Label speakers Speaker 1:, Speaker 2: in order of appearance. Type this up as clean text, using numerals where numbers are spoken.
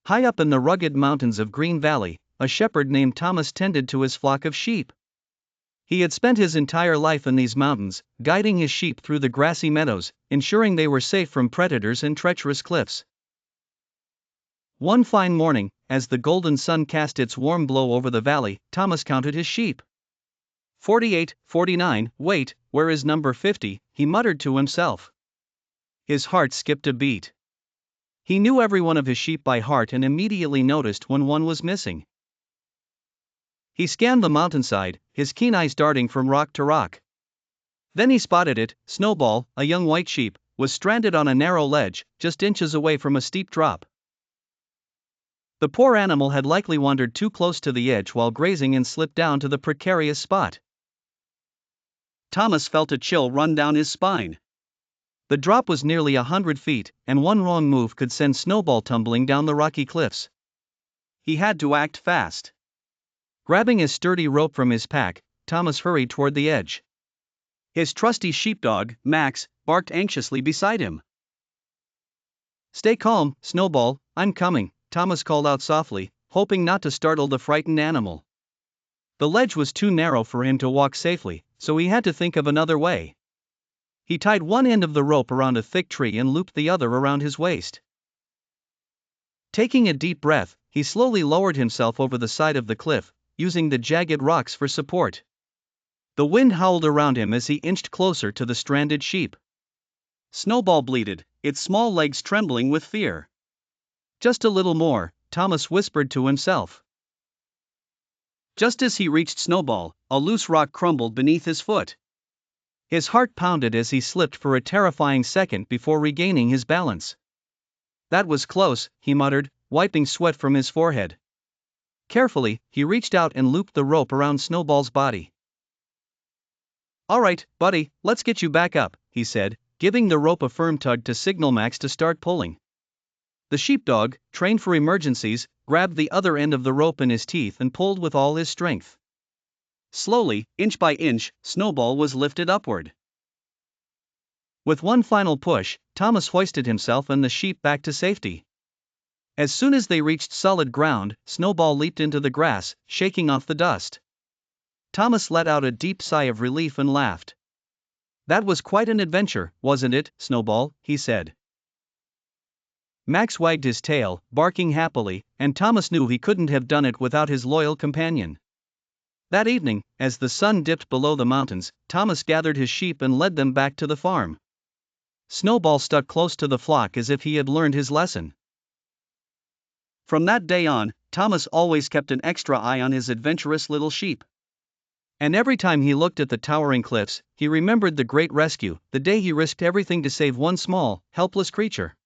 Speaker 1: High up in the rugged mountains of Green Valley, a shepherd named Thomas tended to his flock of sheep. He had spent his entire life in these mountains, guiding his sheep through the grassy meadows, ensuring they were safe from predators and treacherous cliffs. One fine morning, as the golden sun cast its warm glow over the valley, Thomas counted his sheep. 48, 49, wait, where is number 50, he muttered to himself. His heart skipped a beat. He knew every one of his sheep by heart and immediately noticed when one was missing. He scanned the mountainside, his keen eyes darting from rock to rock. Then he spotted it. Snowball, a young white sheep, was stranded on a narrow ledge, just inches away from a steep drop. The poor animal had likely wandered too close to the edge while grazing and slipped down to the precarious spot. Thomas felt a chill run down his spine. The drop was nearly 100 feet, and one wrong move could send Snowball tumbling down the rocky cliffs. He had to act fast. Grabbing a sturdy rope from his pack, Thomas hurried toward the edge. His trusty sheepdog, Max, barked anxiously beside him. "Stay calm, Snowball, I'm coming," Thomas called out softly, hoping not to startle the frightened animal. The ledge was too narrow for him to walk safely, so he had to think of another way. He tied one end of the rope around a thick tree and looped the other around his waist. Taking a deep breath, he slowly lowered himself over the side of the cliff, using the jagged rocks for support. The wind howled around him as he inched closer to the stranded sheep. Snowball bleated, its small legs trembling with fear. "Just a little more," Thomas whispered to himself. Just as he reached Snowball, a loose rock crumbled beneath his foot. His heart pounded as he slipped for a terrifying second before regaining his balance. "That was close," he muttered, wiping sweat from his forehead. Carefully, he reached out and looped the rope around Snowball's body. "All right, buddy, let's get you back up," he said, giving the rope a firm tug to signal Max to start pulling. The sheepdog, trained for emergencies, grabbed the other end of the rope in his teeth and pulled with all his strength. Slowly, inch by inch, Snowball was lifted upward. With one final push, Thomas hoisted himself and the sheep back to safety. As soon as they reached solid ground, Snowball leaped into the grass, shaking off the dust. Thomas let out a deep sigh of relief and laughed. "That was quite an adventure, wasn't it, Snowball?" he said. Max wagged his tail, barking happily, and Thomas knew he couldn't have done it without his loyal companion. That evening, as the sun dipped below the mountains, Thomas gathered his sheep and led them back to the farm. Snowball stuck close to the flock as if he had learned his lesson. From that day on, Thomas always kept an extra eye on his adventurous little sheep. And every time he looked at the towering cliffs, he remembered the great rescue, the day he risked everything to save one small, helpless creature.